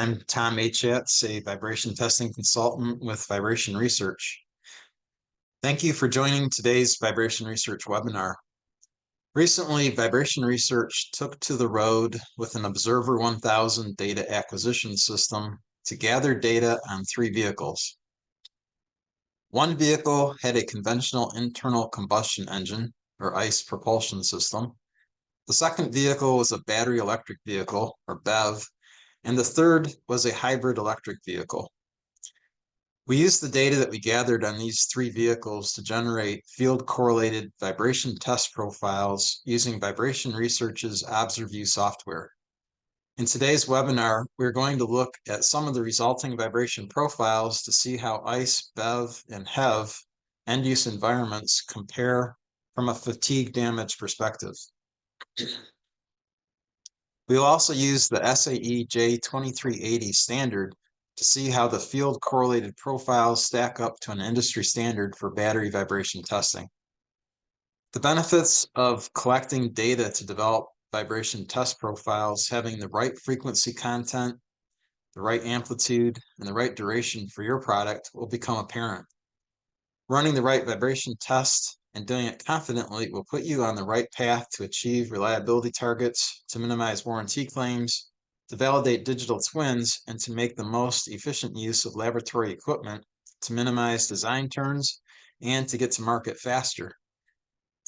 I'm Tom Achatz, a vibration testing consultant with Vibration Research. Thank you for joining today's Vibration Research webinar. Recently, Vibration Research took to the road with an Observer 1000 data acquisition system to gather data on 3 vehicles. One vehicle had a conventional internal combustion engine, or ICE propulsion system. The second vehicle was a battery electric vehicle, or BEV, and the third was a hybrid electric vehicle. We used the data that we gathered on these 3 vehicles to generate field-correlated vibration test profiles using Vibration Research's ObserVR software. In today's webinar, we're going to look at some of the resulting vibration profiles to see how ICE, BEV, and HEV end-use environments compare from a fatigue damage perspective. We will also use the SAE J2380 standard to see how the field correlated profiles stack up to an industry standard for battery vibration testing. The benefits of collecting data to develop vibration test profiles, having the right frequency content, the right amplitude, and the right duration for your product will become apparent. Running the right vibration test and doing it confidently will put you on the right path to achieve reliability targets, to minimize warranty claims, to validate digital twins, and to make the most efficient use of laboratory equipment to minimize design turns and to get to market faster.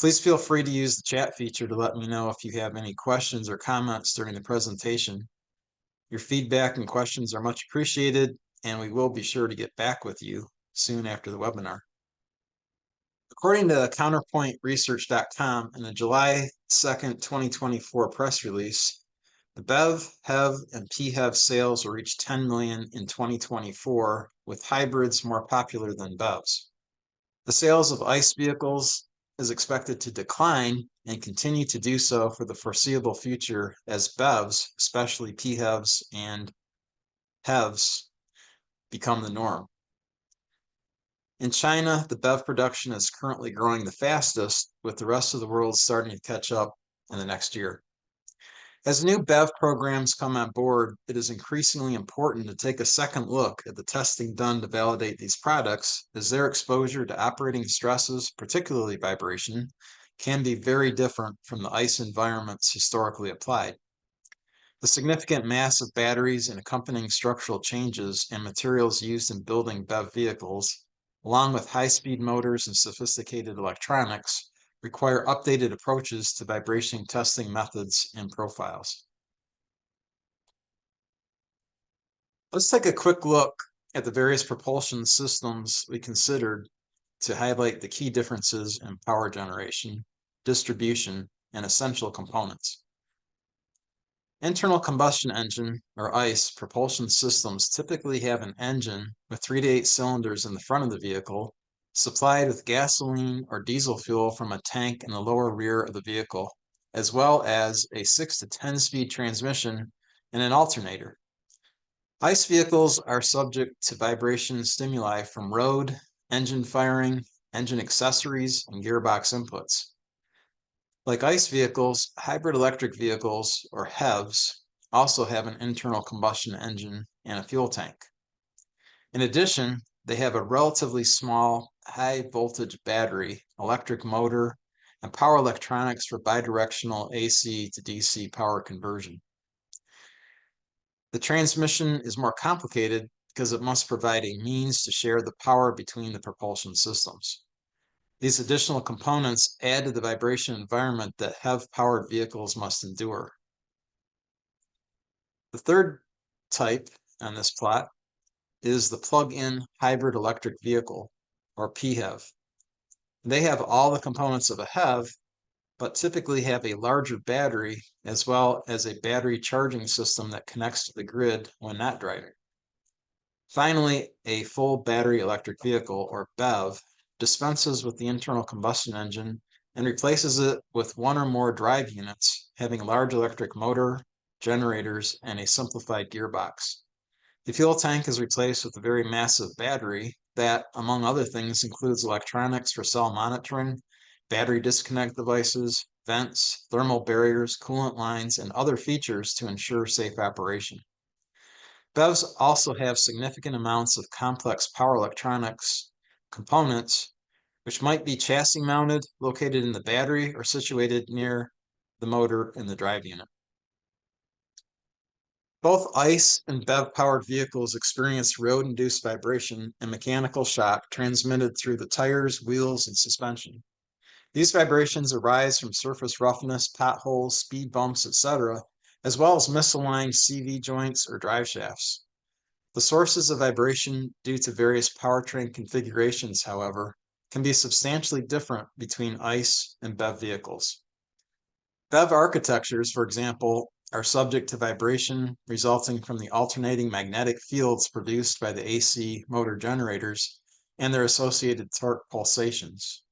Please feel free to use the chat feature to let me know if you have any questions or comments during the presentation. Your feedback and questions are much appreciated, and we will be sure to get back with you soon after the webinar. According to counterpointresearch.com, in a July 2nd, 2024 press release, the BEV, HEV, and PHEV sales will reach 10 million in 2024, with hybrids more popular than BEVs. The sales of ICE vehicles is expected to decline and continue to do so for the foreseeable future as BEVs, especially PHEVs and HEVs, become the norm. In China, the BEV production is currently growing the fastest, with the rest of the world starting to catch up in the next year. As new BEV programs come on board, it is increasingly important to take a second look at the testing done to validate these products, as their exposure to operating stresses, particularly vibration, can be very different from the ICE environments historically applied. The significant mass of batteries and accompanying structural changes and materials used in building BEV vehicles, along with high-speed motors and sophisticated electronics, require updated approaches to vibration testing methods and profiles. Let's take a quick look at the various propulsion systems we considered to highlight the key differences in power generation, distribution, and essential components. Internal combustion engine, or ICE, propulsion systems typically have an engine with 3 to 8 cylinders in the front of the vehicle, supplied with gasoline or diesel fuel from a tank in the lower rear of the vehicle, as well as a 6 to 10 speed transmission and an alternator. ICE vehicles are subject to vibration stimuli from road, engine firing, engine accessories, and gearbox inputs. Like ICE vehicles, hybrid electric vehicles, or HEVs, also have an internal combustion engine and a fuel tank. In addition, they have a relatively small, high-voltage battery, electric motor, and power electronics for bidirectional AC to DC power conversion. The transmission is more complicated because it must provide a means to share the power between the propulsion systems. These additional components add to the vibration environment that HEV-powered vehicles must endure. The third type on this plot is the plug-in hybrid electric vehicle, or PHEV. They have all the components of a HEV, but typically have a larger battery as well as a battery charging system that connects to the grid when not driving. Finally, a full battery electric vehicle, or BEV, dispenses with the internal combustion engine and replaces it with one or more drive units, having a large electric motor, generators, and a simplified gearbox. The fuel tank is replaced with a very massive battery that, among other things, includes electronics for cell monitoring, battery disconnect devices, vents, thermal barriers, coolant lines, and other features to ensure safe operation. BEVs also have significant amounts of complex power electronics components, which might be chassis mounted, located in the battery, or situated near the motor in the drive unit. Both ICE and BEV-powered vehicles experience road-induced vibration and mechanical shock transmitted through the tires, wheels, and suspension. These vibrations arise from surface roughness, potholes, speed bumps, etc., as well as misaligned CV joints or drive shafts. The sources of vibration due to various powertrain configurations, however, can be substantially different between ICE and BEV vehicles. BEV architectures, for example, are subject to vibration resulting from the alternating magnetic fields produced by the AC motor generators and their associated torque pulsations.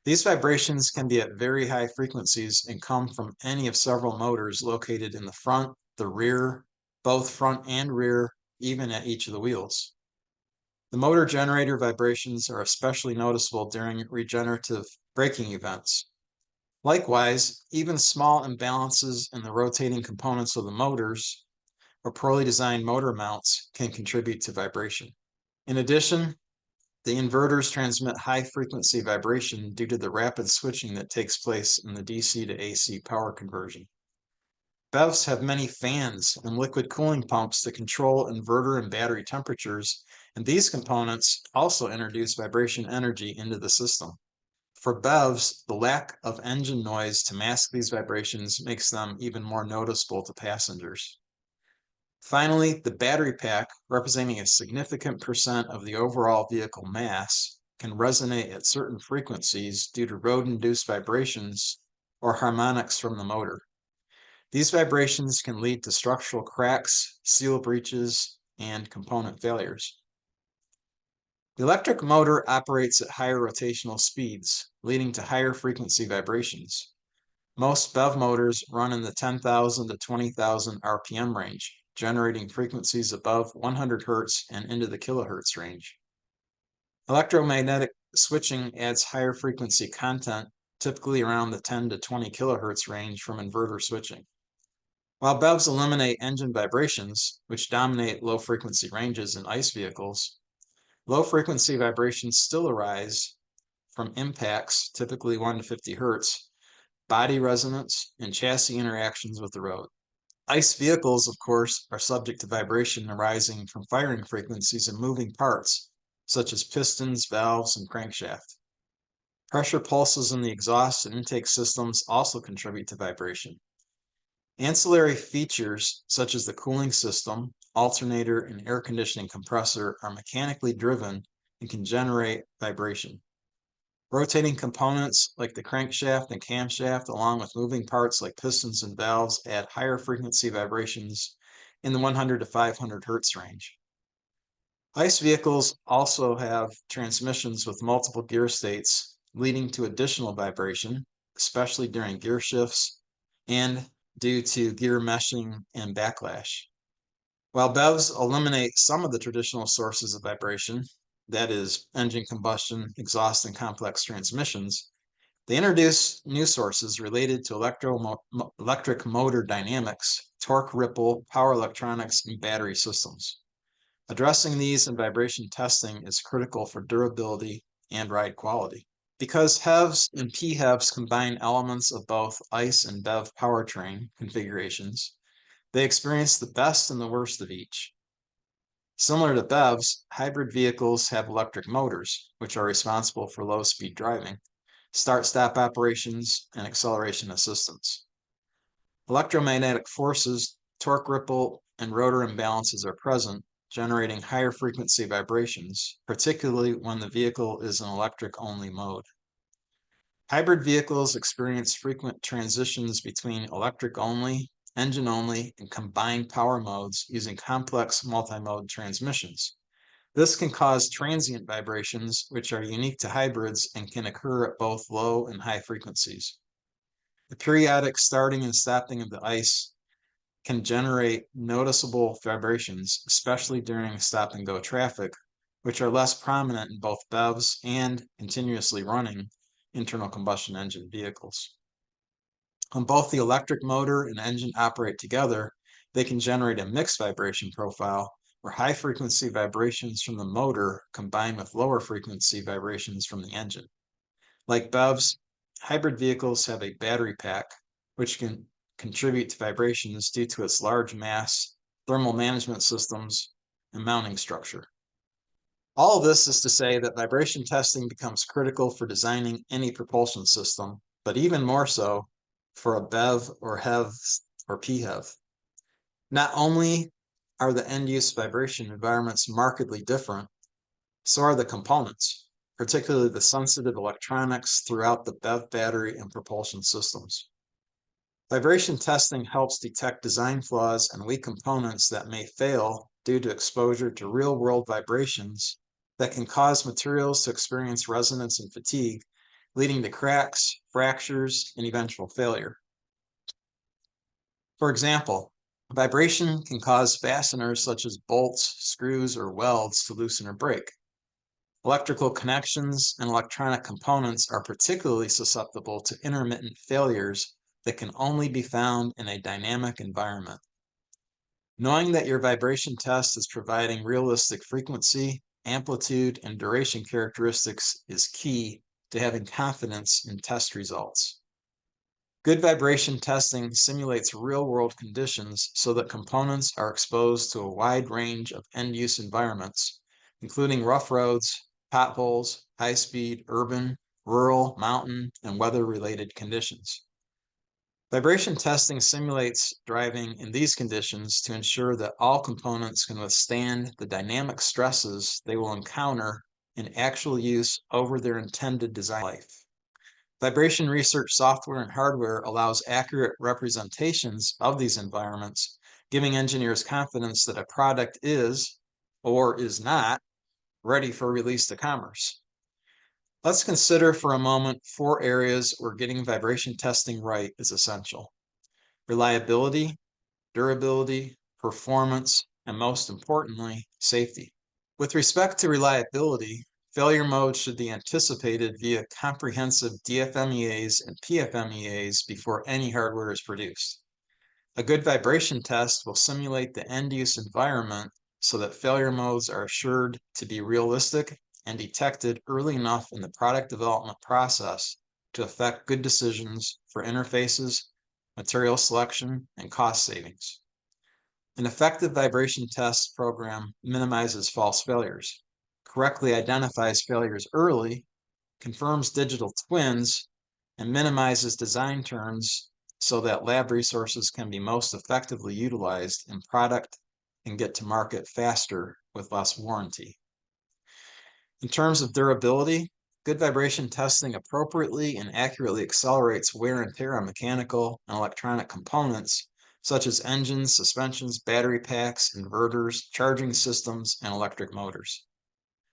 These vibrations can be at very high frequencies and come from any of several motors located in the front, the rear, both front and rear, even at each of the wheels. The motor generator vibrations are especially noticeable during regenerative braking events. Likewise, even small imbalances in the rotating components of the motors or poorly designed motor mounts can contribute to vibration. In addition, the inverters transmit high-frequency vibration due to the rapid switching that takes place in the DC to AC power conversion. BEVs have many fans and liquid cooling pumps to control inverter and battery temperatures, and these components also introduce vibration energy into the system. For BEVs, the lack of engine noise to mask these vibrations makes them even more noticeable to passengers. Finally, the battery pack, representing a significant percent of the overall vehicle mass, can resonate at certain frequencies due to road-induced vibrations or harmonics from the motor. These vibrations can lead to structural cracks, seal breaches, and component failures. The electric motor operates at higher rotational speeds, leading to higher frequency vibrations. Most BEV motors run in the 10,000 to 20,000 RPM range, generating frequencies above 100 Hz and into the kilohertz range. Electromagnetic switching adds higher frequency content, typically around the 10 to 20 kilohertz range from inverter switching. While BEVs eliminate engine vibrations, which dominate low frequency ranges in ICE vehicles, low frequency vibrations still arise from impacts, typically 1 to 50 Hz, body resonance, and chassis interactions with the road. ICE vehicles, of course, are subject to vibration arising from firing frequencies and moving parts, such as pistons, valves, and crankshaft. Pressure pulses in the exhaust and intake systems also contribute to vibration. Ancillary features, such as the cooling system, alternator, and air conditioning compressor, are mechanically driven and can generate vibration. Rotating components like the crankshaft and camshaft, along with moving parts like pistons and valves, add higher frequency vibrations in the 100 to 500 Hz range. ICE vehicles also have transmissions with multiple gear states, leading to additional vibration, especially during gear shifts and due to gear meshing and backlash. While BEVs eliminate some of the traditional sources of vibration, that is, engine combustion, exhaust, and complex transmissions, they introduce new sources related to electric motor dynamics, torque ripple, power electronics, and battery systems. Addressing these in vibration testing is critical for durability and ride quality. Because HEVs and PHEVs combine elements of both ICE and BEV powertrain configurations, they experience the best and the worst of each. Similar to BEVs, hybrid vehicles have electric motors, which are responsible for low-speed driving, start-stop operations, and acceleration assistance. Electromagnetic forces, torque ripple, and rotor imbalances are present, generating higher frequency vibrations, particularly when the vehicle is in electric-only mode. Hybrid vehicles experience frequent transitions between electric-only, engine-only, and combined power modes using complex multi-mode transmissions. This can cause transient vibrations, which are unique to hybrids and can occur at both low and high frequencies. The periodic starting and stopping of the ICE can generate noticeable vibrations, especially during stop-and-go traffic, which are less prominent in both BEVs and continuously running internal combustion engine vehicles. When both the electric motor and engine operate together, they can generate a mixed vibration profile where high frequency vibrations from the motor combine with lower frequency vibrations from the engine. Like BEVs, hybrid vehicles have a battery pack, which can contribute to vibrations due to its large mass, thermal management systems, and mounting structure. All of this is to say that vibration testing becomes critical for designing any propulsion system, but even more so for a BEV or HEV or PHEV. Not only are the end-use vibration environments markedly different, so are the components, particularly the sensitive electronics throughout the BEV battery and propulsion systems. Vibration testing helps detect design flaws and weak components that may fail due to exposure to real-world vibrations that can cause materials to experience resonance and fatigue, leading to cracks, fractures, and eventual failure. For example, vibration can cause fasteners such as bolts, screws, or welds to loosen or break. Electrical connections and electronic components are particularly susceptible to intermittent failures that can only be found in a dynamic environment. Knowing that your vibration test is providing realistic frequency, amplitude, and duration characteristics is key to having confidence in test results. Good vibration testing simulates real-world conditions so that components are exposed to a wide range of end-use environments, including rough roads, potholes, high-speed, urban, rural, mountain, and weather-related conditions. Vibration testing simulates driving in these conditions to ensure that all components can withstand the dynamic stresses they will encounter in actual use over their intended design life. Vibration research software and hardware allows accurate representations of these environments, giving engineers confidence that a product is, or is not, ready for release to commerce. Let's consider for a moment 4 areas where getting vibration testing right is essential: reliability, durability, performance, and most importantly, safety. With respect to reliability, failure modes should be anticipated via comprehensive DFMEAs and PFMEAs before any hardware is produced. A good vibration test will simulate the end-use environment so that failure modes are assured to be realistic and detected early enough in the product development process to affect good decisions for interfaces, material selection, and cost savings. An effective vibration test program minimizes false failures, correctly identifies failures early, confirms digital twins, and minimizes design turns so that lab resources can be most effectively utilized and product can get to market faster with less warranty. In terms of durability, good vibration testing appropriately and accurately accelerates wear and tear on mechanical and electronic components such as engines, suspensions, battery packs, inverters, charging systems, and electric motors.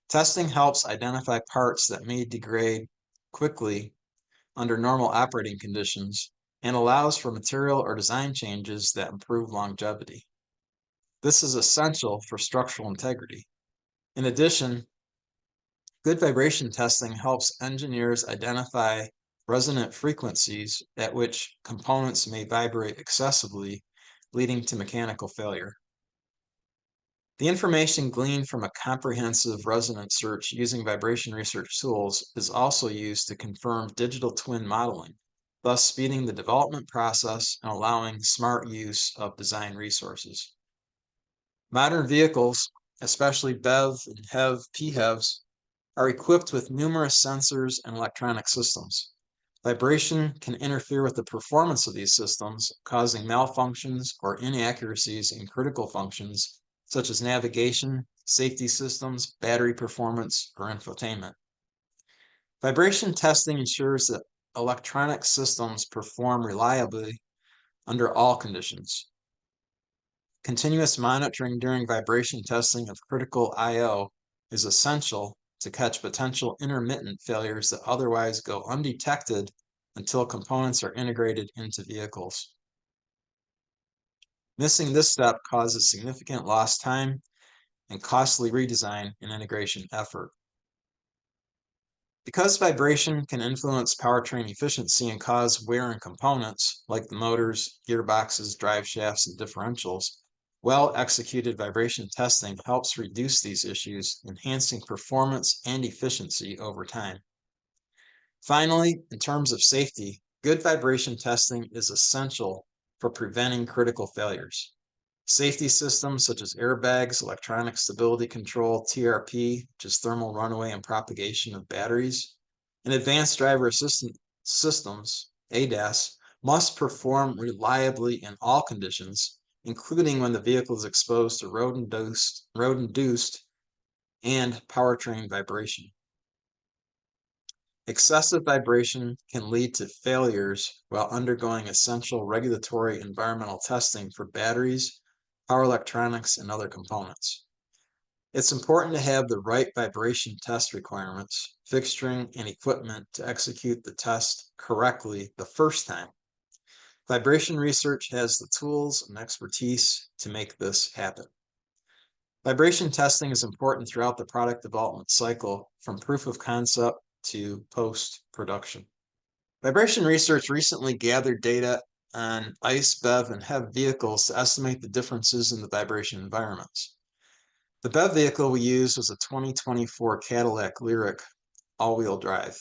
Testing helps identify parts that may degrade quickly under normal operating conditions and allows for material or design changes that improve longevity. This is essential for structural integrity. In addition, good vibration testing helps engineers identify resonant frequencies at which components may vibrate excessively, leading to mechanical failure. The information gleaned from a comprehensive resonance search using vibration research tools is also used to confirm digital twin modeling, thus speeding the development process and allowing smart use of design resources. Modern vehicles, especially BEV and HEV PHEVs, are equipped with numerous sensors and electronic systems. Vibration can interfere with the performance of these systems, causing malfunctions or inaccuracies in critical functions such as navigation, safety systems, battery performance, or infotainment. Vibration testing ensures that electronic systems perform reliably under all conditions. Continuous monitoring during vibration testing of critical I/O is essential to catch potential intermittent failures that otherwise go undetected until components are integrated into vehicles. Missing this step causes significant lost time and costly redesign and integration effort. Because vibration can influence powertrain efficiency and cause wear in components like the motors, gearboxes, drive shafts, and differentials, well-executed vibration testing helps reduce these issues, enhancing performance and efficiency over time. Finally, in terms of safety, good vibration testing is essential for preventing critical failures. Safety systems such as airbags, electronic stability control, TRP, which is thermal runaway and propagation of batteries, and advanced driver assistance systems, ADAS, must perform reliably in all conditions, including when the vehicle is exposed to road-induced and powertrain vibration. Excessive vibration can lead to failures while undergoing essential regulatory environmental testing for batteries, power electronics, and other components. It's important to have the right vibration test requirements, fixturing, and equipment to execute the test correctly the first time. Vibration research has the tools and expertise to make this happen. Vibration testing is important throughout the product development cycle, from proof of concept to post-production. Vibration research recently gathered data on ICE, BEV, and HEV vehicles to estimate the differences in the vibration environments. The BEV vehicle we used was a 2024 Cadillac Lyriq all-wheel drive.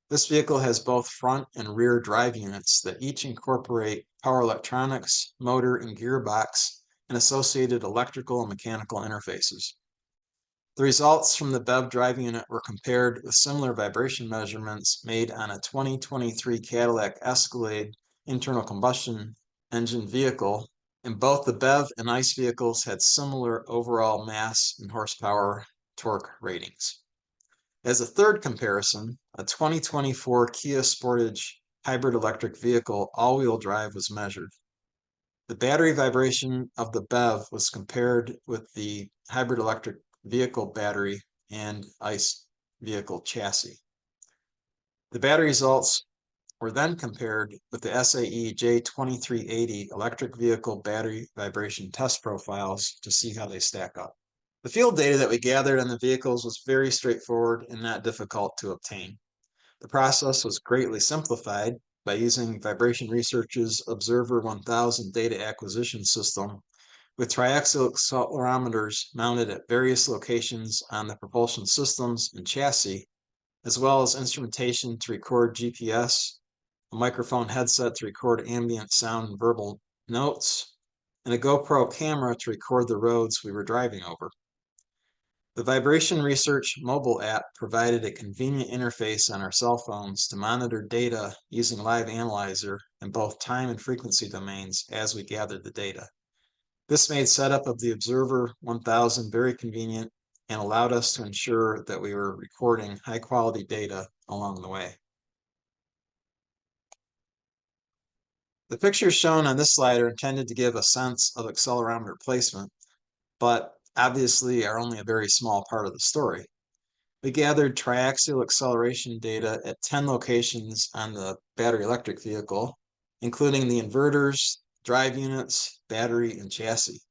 This vehicle has both front and rear drive units that each incorporate power electronics, motor, and gearbox, and associated electrical and mechanical interfaces. The results from the BEV drive unit were compared with similar vibration measurements made on a 2023 Cadillac Escalade internal combustion engine vehicle, and both the BEV and ICE vehicles had similar overall mass and horsepower torque ratings. As a third comparison, a 2024 Kia Sportage hybrid electric vehicle all-wheel drive was measured. The battery vibration of the BEV was compared with the hybrid electric vehicle battery and ICE vehicle chassis. The battery results were then compared with the SAE J2380 electric vehicle battery vibration test profiles to see how they stack up. The field data that we gathered on the vehicles was very straightforward and not difficult to obtain. The process was greatly simplified by using Vibration Research's ObserVR 1000 data acquisition system with triaxial accelerometers mounted at various locations on the propulsion systems and chassis, as well as instrumentation to record GPS, a microphone headset to record ambient sound and verbal notes, and a GoPro camera to record the roads we were driving over. The Vibration Research mobile app provided a convenient interface on our cell phones to monitor data using Live Analyzer in both time and frequency domains as we gathered the data. This made setup of the ObserVR 1000 very convenient and allowed us to ensure that we were recording high-quality data along the way. The pictures shown on this slide are intended to give a sense of accelerometer placement, but obviously are only a very small part of the story. We gathered triaxial acceleration data at 10 locations on the battery electric vehicle, including the inverters, drive units, battery, and chassis.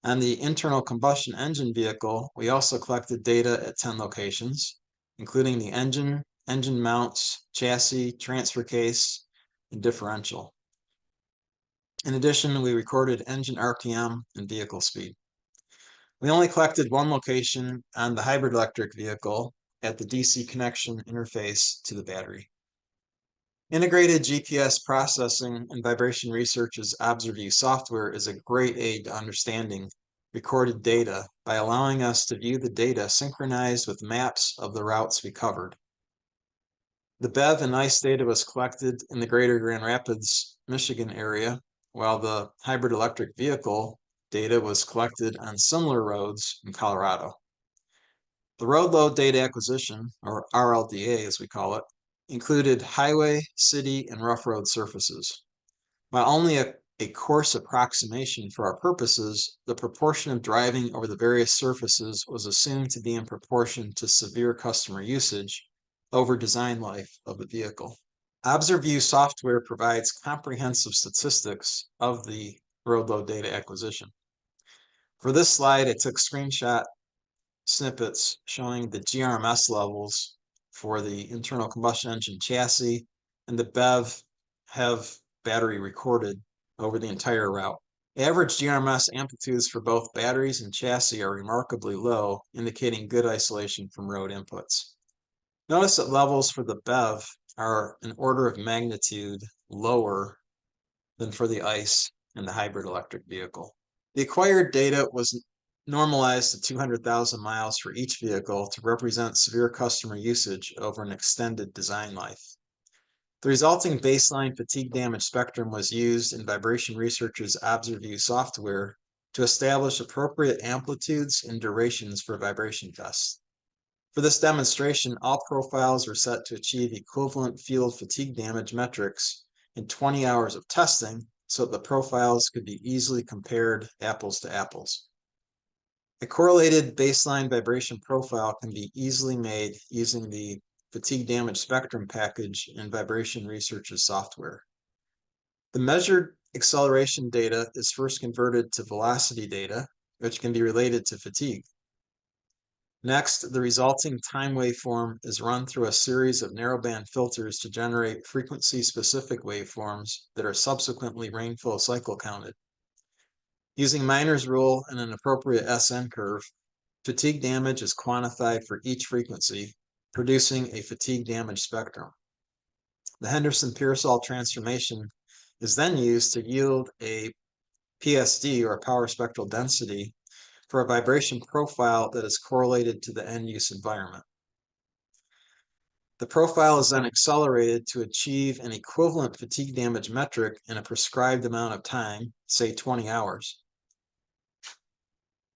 On the internal combustion engine vehicle, we also collected data at 10 locations, including the engine, engine mounts, chassis, transfer case, and differential. In addition, we recorded engine RPM and vehicle speed. We only collected one location on the hybrid electric vehicle at the DC connection interface to the battery. Integrated GPS processing and Vibration Research's ObserVR software is a great aid to understanding recorded data by allowing us to view the data synchronized with maps of the routes we covered. The BEV and ICE data was collected in the greater Grand Rapids, Michigan area, while the hybrid electric vehicle data was collected on similar roads in Colorado. The road load data acquisition, or RLDA as we call it, included highway, city, and rough road surfaces. While only a coarse approximation for our purposes, the proportion of driving over the various surfaces was assumed to be in proportion to severe customer usage over design life of the vehicle. ObserVR software provides comprehensive statistics of the road load data acquisition. For this slide, I took screenshot snippets showing the GRMS levels for the internal combustion engine chassis, and the BEV HEV battery recorded over the entire route. Average GRMS amplitudes for both batteries and chassis are remarkably low, indicating good isolation from road inputs. Notice that levels for the BEV are an order of magnitude lower than for the ICE and the hybrid electric vehicle. The acquired data was normalized to 200,000 miles for each vehicle to represent severe customer usage over an extended design life. The resulting baseline fatigue damage spectrum was used in Vibration Research's ObserVR software to establish appropriate amplitudes and durations for vibration tests. For this demonstration, all profiles were set to achieve equivalent field fatigue damage metrics in 20 hours of testing so that the profiles could be easily compared apples to apples. A correlated baseline vibration profile can be easily made using the fatigue damage spectrum package in Vibration Research's software. The measured acceleration data is first converted to velocity data, which can be related to fatigue. Next, the resulting time waveform is run through a series of narrowband filters to generate frequency-specific waveforms that are subsequently rainfall cycle counted. Using Miner's rule and an appropriate SN curve, fatigue damage is quantified for each frequency, producing a fatigue damage spectrum. The Henderson-Pearsall transformation is then used to yield a PSD, or power spectral density, for a vibration profile that is correlated to the end-use environment. The profile is then accelerated to achieve an equivalent fatigue damage metric in a prescribed amount of time, say 20 hours.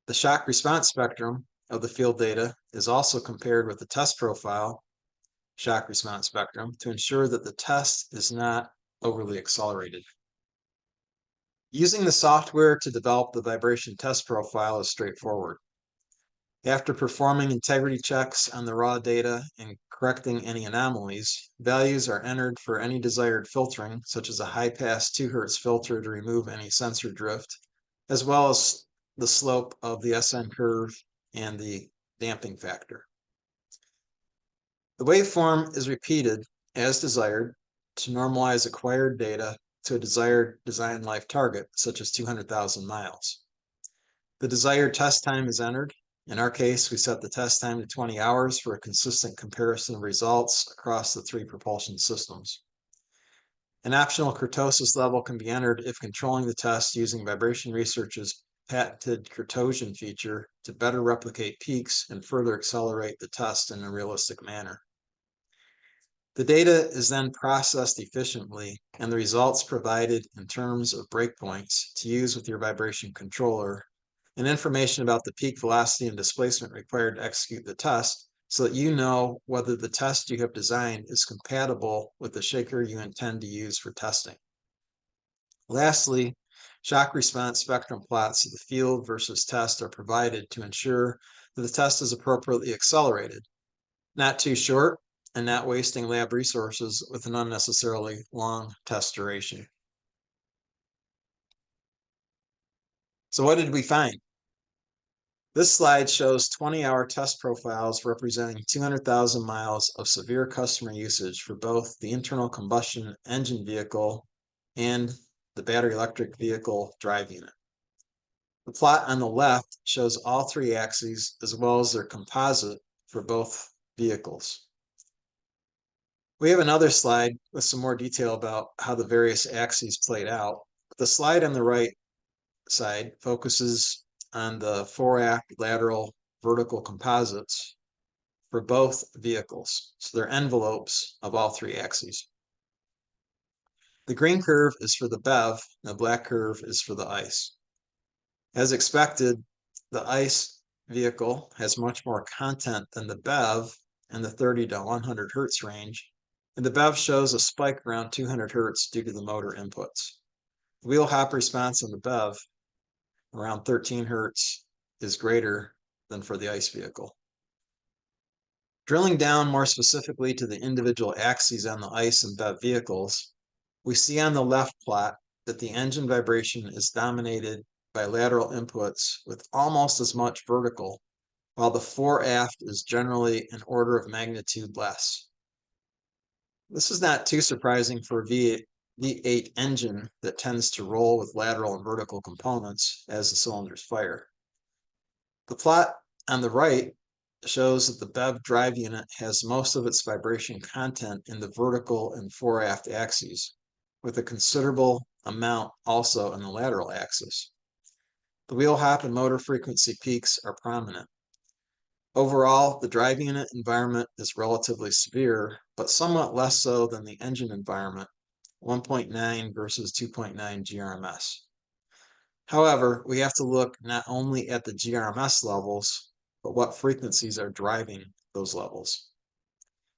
The shock response spectrum of the field data is also compared with the test profile shock response spectrum to ensure that the test is not overly accelerated. Using the software to develop the vibration test profile is straightforward. After performing integrity checks on the raw data and correcting any anomalies, values are entered for any desired filtering, such as a high-pass 2 Hz filter to remove any sensor drift, as well as the slope of the SN curve and the damping factor. The waveform is repeated as desired to normalize acquired data to a desired design life target, such as 200,000 miles. The desired test time is entered. In our case, we set the test time to 20 hours for a consistent comparison of results across the 3 propulsion systems. An optional kurtosis level can be entered if controlling the test using Vibration Research's patented kurtosion feature to better replicate peaks and further accelerate the test in a realistic manner. The data is then processed efficiently and the results provided in terms of breakpoints to use with your vibration controller and information about the peak velocity and displacement required to execute the test so that you know whether the test you have designed is compatible with the shaker you intend to use for testing. Lastly, shock response spectrum plots of the field versus test are provided to ensure that the test is appropriately accelerated, not too short, and not wasting lab resources with an unnecessarily long test duration. So what did we find? This slide shows 20-hour test profiles representing 200,000 miles of severe customer usage for both the internal combustion engine vehicle and the battery electric vehicle drive unit. The plot on the left shows all 3 axes as well as their composite for both vehicles. We have another slide with some more detail about how the various axes played out. The slide on the right side focuses on the 4-act lateral vertical composites for both vehicles. So they're envelopes of all 3 axes. The green curve is for the BEV, and the black curve is for the ICE. As expected, the ICE vehicle has much more content than the BEV in the 30 to 100 Hertz range, and the BEV shows a spike around 200 Hertz due to the motor inputs. The wheel hop response on the BEV, around 13 Hertz, is greater than for the ICE vehicle. Drilling down more specifically to the individual axes on the ICE and BEV vehicles, we see on the left plot that the engine vibration is dominated by lateral inputs with almost as much vertical, while the fore-aft is generally an order of magnitude less. This is not too surprising for a V8 engine that tends to roll with lateral and vertical components as the cylinders fire. The plot on the right shows that the BEV drive unit has most of its vibration content in the vertical and fore-aft axes, with a considerable amount also in the lateral axis. The wheel hop and motor frequency peaks are prominent. Overall, the drive unit environment is relatively severe, but somewhat less so than the engine environment, 1.9 versus 2.9 GRMS. However, we have to look not only at the GRMS levels, but what frequencies are driving those levels.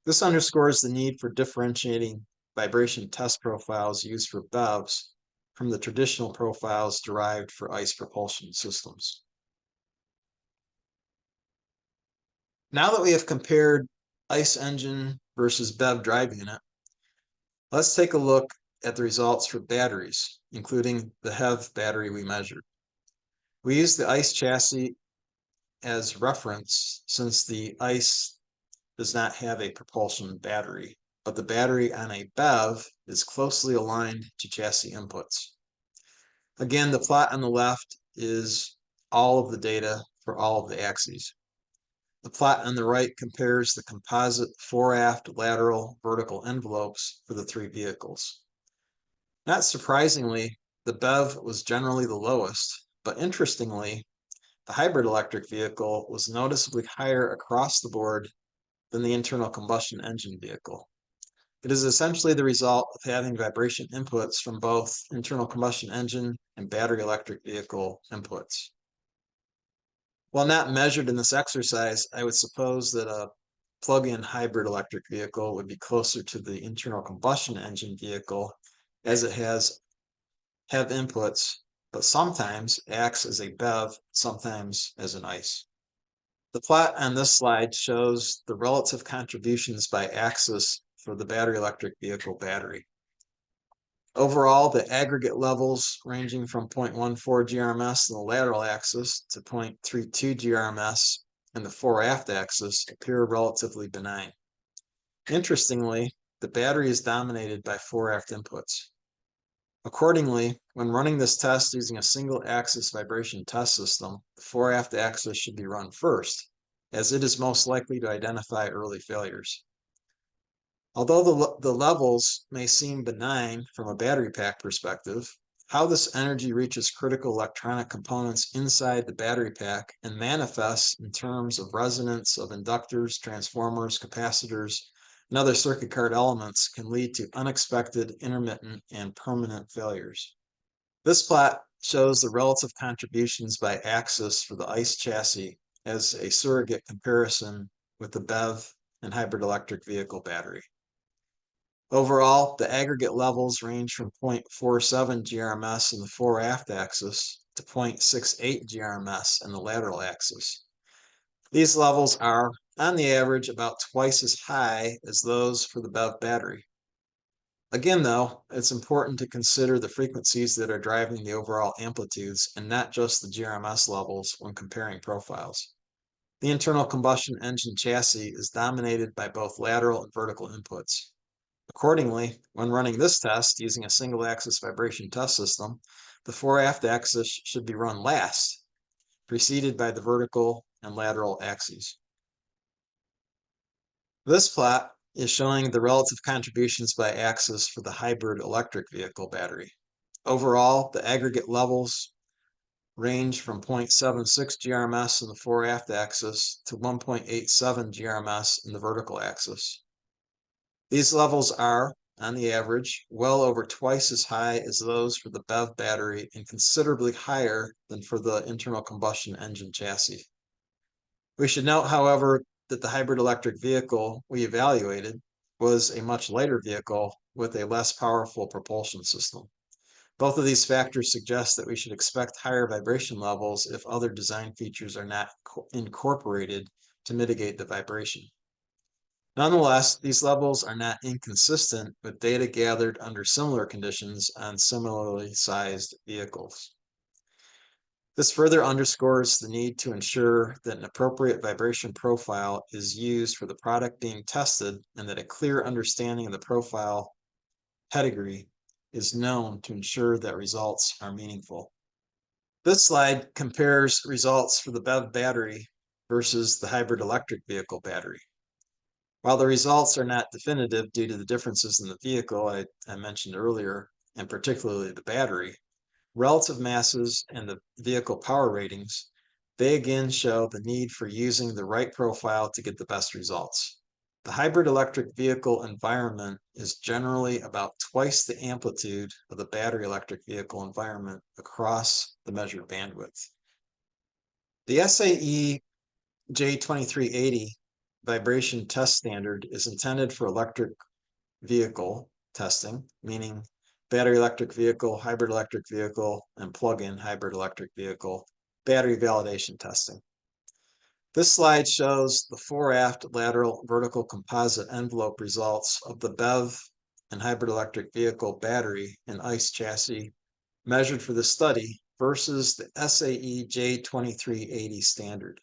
This underscores the need for differentiating vibration test profiles used for BEVs from the traditional profiles derived for ICE propulsion systems. Now that we have compared ICE engine versus BEV drive unit, let's take a look at the results for batteries, including the HEV battery we measured. We use the ICE chassis as reference since the ICE does not have a propulsion battery, but the battery on a BEV is closely aligned to chassis inputs. Again, the plot on the left is all of the data for all of the axes. The plot on the right compares the composite fore-aft, lateral, vertical envelopes for the three vehicles. Not surprisingly, the BEV was generally the lowest, but interestingly, the hybrid electric vehicle was noticeably higher across the board than the internal combustion engine vehicle. It is essentially the result of having vibration inputs from both internal combustion engine and battery electric vehicle inputs. While not measured in this exercise, I would suppose that a plug-in hybrid electric vehicle would be closer to the internal combustion engine vehicle as it has HEV inputs, but sometimes acts as a BEV, sometimes as an ICE. The plot on this slide shows the relative contributions by axis for the battery electric vehicle battery. Overall, the aggregate levels ranging from 0.14 GRMS in the lateral axis to 0.32 GRMS in the fore-aft axis appear relatively benign. Interestingly, the battery is dominated by fore-aft inputs. Accordingly, when running this test using a single-axis vibration test system, the fore-aft axis should be run first, as it is most likely to identify early failures. Although the levels may seem benign from a battery pack perspective, how this energy reaches critical electronic components inside the battery pack and manifests in terms of resonance of inductors, transformers, capacitors, and other circuit card elements can lead to unexpected, intermittent, and permanent failures. This plot shows the relative contributions by axis for the ICE chassis as a surrogate comparison with the BEV and hybrid electric vehicle battery. Overall, the aggregate levels range from 0.47 GRMS in the fore-aft axis to 0.68 GRMS in the lateral axis. These levels are, on the average, about twice as high as those for the BEV battery. Again, though, it's important to consider the frequencies that are driving the overall amplitudes and not just the GRMS levels when comparing profiles. The internal combustion engine chassis is dominated by both lateral and vertical inputs. Accordingly, when running this test using a single-axis vibration test system, the fore-aft axis should be run last, preceded by the vertical and lateral axes. This plot is showing the relative contributions by axis for the hybrid electric vehicle battery. Overall, the aggregate levels range from 0.76 GRMS in the fore-aft axis to 1.87 GRMS in the vertical axis. These levels are, on the average, well over twice as high as those for the BEV battery and considerably higher than for the internal combustion engine chassis. We should note, however, that the hybrid electric vehicle we evaluated was a much lighter vehicle with a less powerful propulsion system. Both of these factors suggest that we should expect higher vibration levels if other design features are not incorporated to mitigate the vibration. Nonetheless, these levels are not inconsistent with data gathered under similar conditions on similarly sized vehicles. This further underscores the need to ensure that an appropriate vibration profile is used for the product being tested and that a clear understanding of the profile pedigree is known to ensure that results are meaningful. This slide compares results for the BEV battery versus the hybrid electric vehicle battery. While the results are not definitive due to the differences in the vehicle I mentioned earlier, and particularly the battery, relative masses and the vehicle power ratings, they again show the need for using the right profile to get the best results. The hybrid electric vehicle environment is generally about twice the amplitude of the battery electric vehicle environment across the measured bandwidth. The SAE J2380 vibration test standard is intended for electric vehicle testing, meaning battery electric vehicle, hybrid electric vehicle, and plug-in hybrid electric vehicle battery validation testing. This slide shows the fore-aft lateral vertical composite envelope results of the BEV and hybrid electric vehicle battery and ICE chassis measured for the study versus the SAE J2380 standard.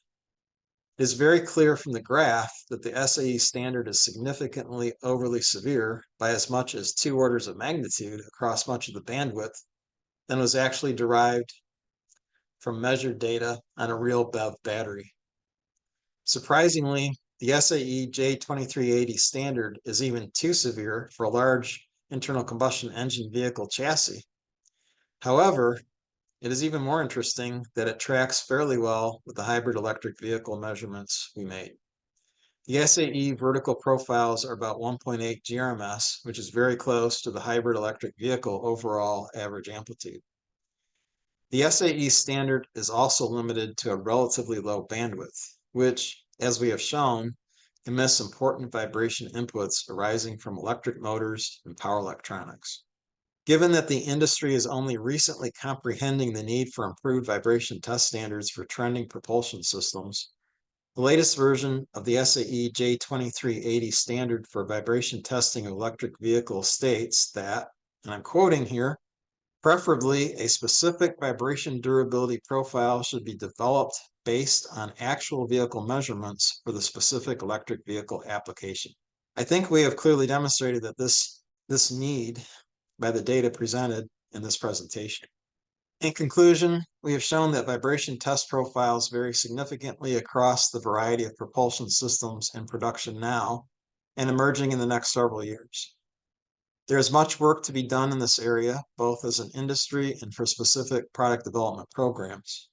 It is very clear from the graph that the SAE standard is significantly overly severe by as much as 2 orders of magnitude across much of the bandwidth than was actually derived from measured data on a real BEV battery. Surprisingly, the SAE J2380 standard is even too severe for a large internal combustion engine vehicle chassis. However, it is even more interesting that it tracks fairly well with the hybrid electric vehicle measurements we made. The SAE vertical profiles are about 1.8 GRMS, which is very close to the hybrid electric vehicle overall average amplitude. The SAE standard is also limited to a relatively low bandwidth, which, as we have shown, can miss important vibration inputs arising from electric motors and power electronics. Given that the industry is only recently comprehending the need for improved vibration test standards for trending propulsion systems, the latest version of the SAE J2380 standard for vibration testing of electric vehicles states that, and I'm quoting here, preferably a specific vibration durability profile should be developed based on actual vehicle measurements for the specific electric vehicle application. I think we have clearly demonstrated that this need by the data presented in this presentation. In conclusion, we have shown that vibration test profiles vary significantly across the variety of propulsion systems in production now and emerging in the next several years. There is much work to be done in this area, both as an industry and for specific product development programs.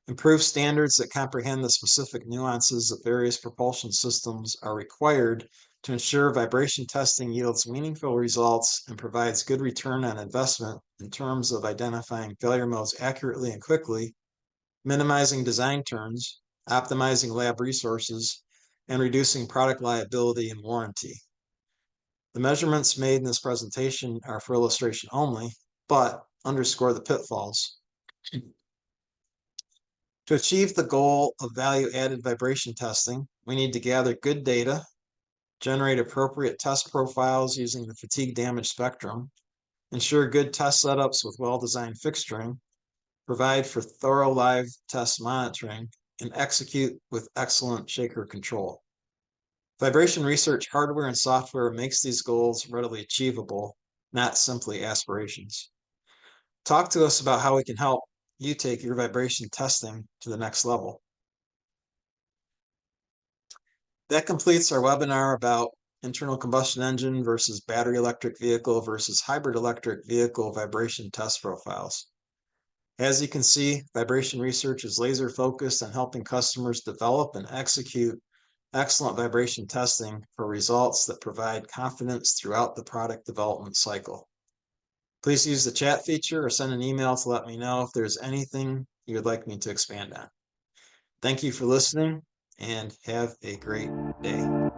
Improved standards that comprehend the specific nuances of various propulsion systems are required to ensure vibration testing yields meaningful results and provides good return on investment in terms of identifying failure modes accurately and quickly, minimizing design turns, optimizing lab resources, and reducing product liability and warranty. The measurements made in this presentation are for illustration only, but underscore the pitfalls. To achieve the goal of value-added vibration testing, we need to gather good data, generate appropriate test profiles using the fatigue damage spectrum, ensure good test setups with well-designed fixturing, provide for thorough live test monitoring, and execute with excellent shaker control. Vibration research hardware and software makes these goals readily achievable, not simply aspirations. Talk to us about how we can help you take your vibration testing to the next level. That completes our webinar about internal combustion engine versus battery electric vehicle versus hybrid electric vehicle vibration test profiles. As you can see, vibration research is laser focused on helping customers develop and execute excellent vibration testing for results that provide confidence throughout the product development cycle. Please use the chat feature or send an email to let me know if there's anything you would like me to expand on. Thank you for listening and have a great day.